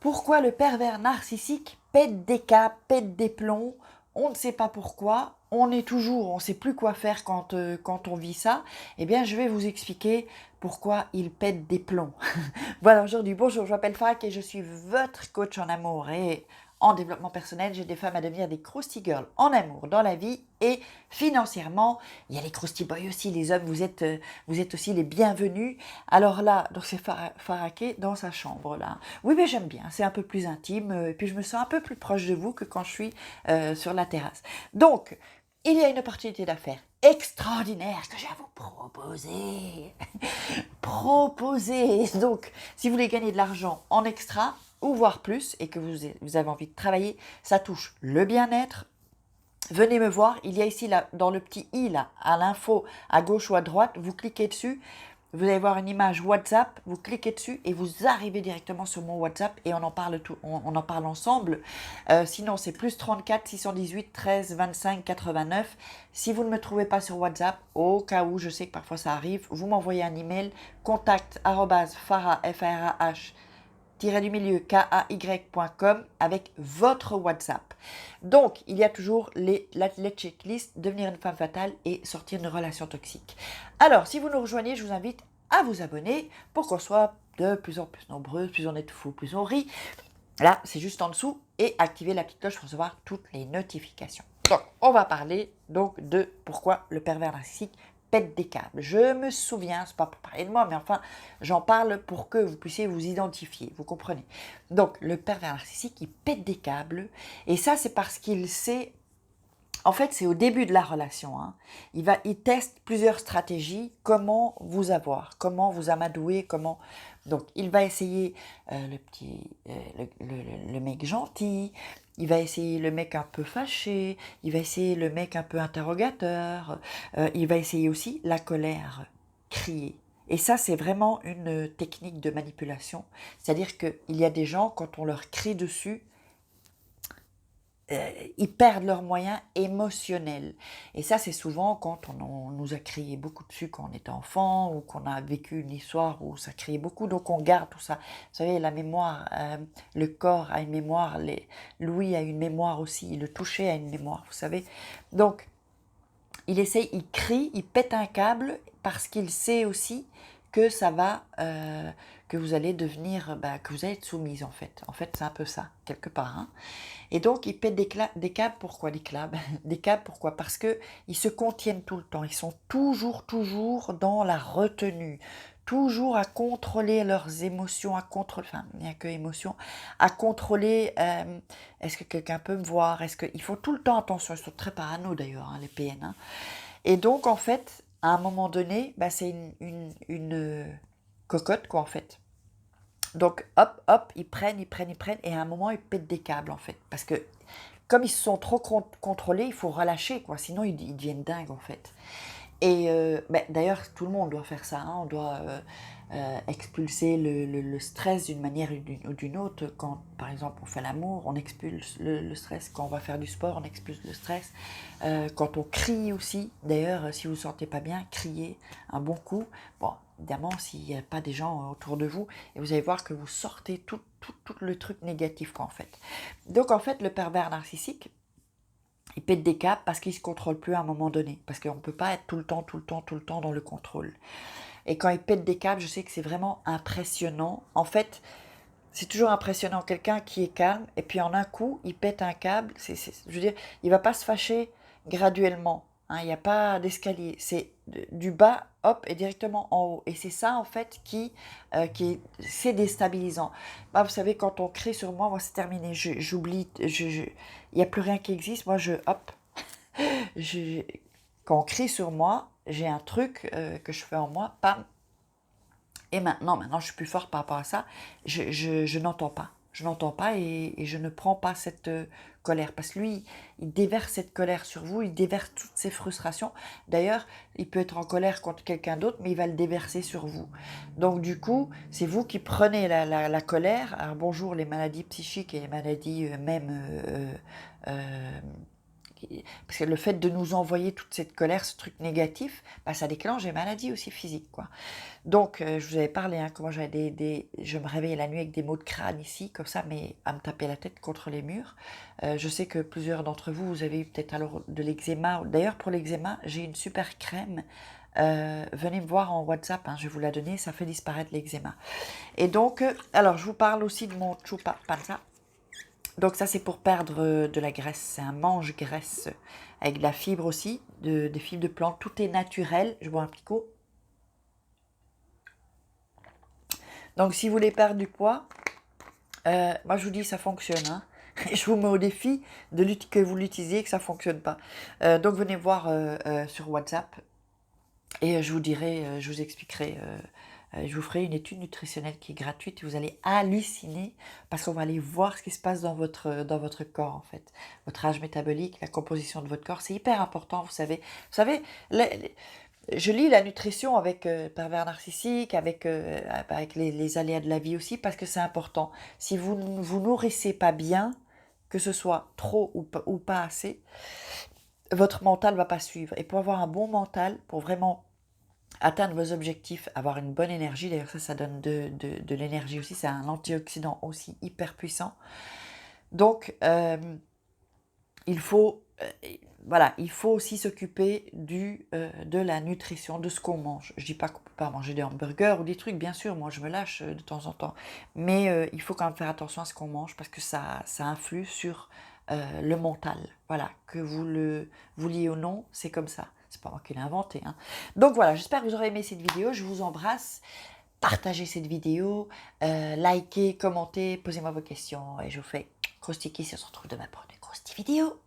Pourquoi le pervers narcissique pète des câbles, pète des plombs? On ne sait pas pourquoi, on ne sait plus quoi faire quand on vit ça. Eh bien, je vais vous expliquer pourquoi il pète des plombs. Voilà, aujourd'hui, bonjour, je m'appelle Farak et je suis votre coach en amour et en développement personnel. J'aide des femmes à devenir des crousty girls en amour, dans la vie et financièrement. Il y a les crousty boys aussi, les hommes, vous êtes aussi les bienvenus. Alors là, donc c'est Faraké dans sa chambre là. Oui, mais j'aime bien, c'est un peu plus intime et puis je me sens un peu plus proche de vous que quand je suis sur la terrasse. Donc, il y a une opportunité d'affaires extraordinaire que j'ai à vous proposer. Donc, si vous voulez gagner de l'argent en extra, ou voire plus, et que vous avez envie de travailler, ça touche le bien-être. Venez me voir, il y a ici là, dans le petit i là, à l'info, à gauche ou à droite, vous cliquez dessus, vous allez voir une image WhatsApp, vous cliquez dessus et vous arrivez directement sur mon WhatsApp et on en parle on en parle ensemble. Sinon c'est plus 34 618 13 25 89. Si vous ne me trouvez pas sur WhatsApp, au cas où, je sais que parfois ça arrive, vous m'envoyez un email contact@farah du milieu kay.com avec votre WhatsApp. Donc, il y a toujours les checklists, devenir une femme fatale et sortir d'une relation toxique. Alors, si vous nous rejoignez, je vous invite à vous abonner pour qu'on soit de plus en plus nombreux, plus on est fou, plus on rit. Là, c'est juste en dessous et activer la petite cloche pour recevoir toutes les notifications. Donc, on va parler donc de pourquoi le pervers narcissique pète des câbles. Je me souviens, c'est pas pour parler de moi, mais enfin, j'en parle pour que vous puissiez vous identifier, vous comprenez. Donc, le pervers narcissique, il pète des câbles, et ça, c'est parce qu'il sait. En fait, c'est au début de la relation. Hein. Il teste plusieurs stratégies, comment vous avoir, comment vous amadouer, comment. Donc, il va essayer le mec gentil, il va essayer le mec un peu fâché, il va essayer le mec un peu interrogateur, il va essayer aussi la colère, crier. Et ça, c'est vraiment une technique de manipulation. C'est-à-dire qu'il y a des gens, quand on leur crie dessus, ils perdent leurs moyens émotionnels. Et ça, c'est souvent quand on nous a crié beaucoup dessus quand on était enfant ou qu'on a vécu une histoire où ça criait beaucoup, donc on garde tout ça. Vous savez, la mémoire, le corps a une mémoire, l'ouïe a une mémoire aussi, le toucher a une mémoire, vous savez. Donc, il crie, il pète un câble parce qu'il sait aussi que ça va, que vous allez devenir, que vous allez être soumise en fait. En fait, c'est un peu ça, quelque part. Hein. Et donc, ils pètent des câbles, pourquoi des câbles, pourquoi? Parce qu'ils se contiennent tout le temps, ils sont toujours dans la retenue, toujours à contrôler leurs émotions, enfin, il n'y a que émotions, à contrôler, est-ce que quelqu'un peut me voir, ils font tout le temps attention, ils sont très parano d'ailleurs, hein, les PN. Hein. Et donc, en fait, à un moment donné, c'est une cocotte, quoi, en fait. Donc, hop, ils prennent, et à un moment, ils pètent des câbles, en fait. Parce que, comme ils se sont trop contrôlés, il faut relâcher, quoi. Sinon, ils deviennent dingues, en fait. Et d'ailleurs, tout le monde doit faire ça. Hein. On doit expulser le stress d'une manière ou d'une autre. Quand, par exemple, on fait l'amour, on expulse le stress. Quand on va faire du sport, on expulse le stress. Quand on crie aussi, d'ailleurs, si vous ne vous sentez pas bien, criez un bon coup. Bon, évidemment, s'il n'y a pas des gens autour de vous, et vous allez voir que vous sortez tout le truc négatif, quoi, en fait. Donc, en fait, le pervers narcissique, il pète des câbles parce qu'il ne se contrôle plus à un moment donné. Parce qu'on ne peut pas être tout le temps dans le contrôle. Et quand il pète des câbles, je sais que c'est vraiment impressionnant. En fait, c'est toujours impressionnant. Quelqu'un qui est calme, et puis en un coup, il pète un câble. Je veux dire, il ne va pas se fâcher graduellement. Hein, il n'y a pas d'escalier. C'est du bas, hop, et directement en haut. Et c'est ça, en fait, c'est déstabilisant. Vous savez, quand on crie sur moi, c'est terminé. J'oublie, il n'y a plus rien qui existe. Moi, hop, je, quand on crie sur moi, j'ai un truc que je fais en moi, pam. Et maintenant, je suis plus forte par rapport à ça. Je n'entends pas. Je n'entends pas et je ne prends pas cette colère. Parce que lui, il déverse cette colère sur vous, il déverse toutes ses frustrations. D'ailleurs, il peut être en colère contre quelqu'un d'autre, mais il va le déverser sur vous. Donc du coup, c'est vous qui prenez la colère. Alors bonjour les maladies psychiques et les maladies même parce que le fait de nous envoyer toute cette colère, ce truc négatif, bah, ça déclenche des maladies aussi physiques, quoi. Donc, je vous avais parlé, hein, comment j'avais je me réveillais la nuit avec des maux de crâne ici, comme ça, mais à me taper la tête contre les murs. Je sais que plusieurs d'entre vous, vous avez eu peut-être alors de l'eczéma. D'ailleurs, pour l'eczéma, j'ai une super crème. Venez me voir en WhatsApp, hein, je vais vous la donner, ça fait disparaître l'eczéma. Et donc, alors, je vous parle aussi de mon chupa panza. Donc ça, c'est pour perdre de la graisse. C'est un mange-graisse avec de la fibre aussi, des fibres de plantes. Tout est naturel. Je bois un petit coup. Donc si vous voulez perdre du poids, moi je vous dis ça fonctionne. Hein. Je vous mets au défi que vous l'utilisiez et que ça ne fonctionne pas. Donc venez voir sur WhatsApp et je vous dirai, je vous expliquerai. Je vous ferai une étude nutritionnelle qui est gratuite et vous allez halluciner parce qu'on va aller voir ce qui se passe dans votre corps en fait. Votre âge métabolique, la composition de votre corps, c'est hyper important, vous savez. Vous savez, je lis la nutrition avec pervers narcissique, avec les aléas de la vie aussi parce que c'est important. Si vous ne vous nourrissez pas bien, que ce soit trop ou pas assez, votre mental ne va pas suivre. Et pour avoir un bon mental, pour vraiment atteindre vos objectifs, avoir une bonne énergie, d'ailleurs ça donne de l'énergie aussi, c'est un antioxydant aussi hyper puissant. Donc, il faut, voilà, il faut aussi s'occuper de la nutrition, de ce qu'on mange. Je ne dis pas qu'on ne peut pas manger des hamburgers ou des trucs, bien sûr, moi je me lâche de temps en temps, mais il faut quand même faire attention à ce qu'on mange parce que ça influe sur le mental. Voilà, que vous le vouliez ou non, c'est comme ça. C'est pas moi qui l'ai inventé. Hein. Donc voilà, j'espère que vous aurez aimé cette vidéo. Je vous embrasse. Partagez cette vidéo, likez, commentez, posez-moi vos questions et je vous fais gros sticky si on se retrouve demain pour une grosse vidéo.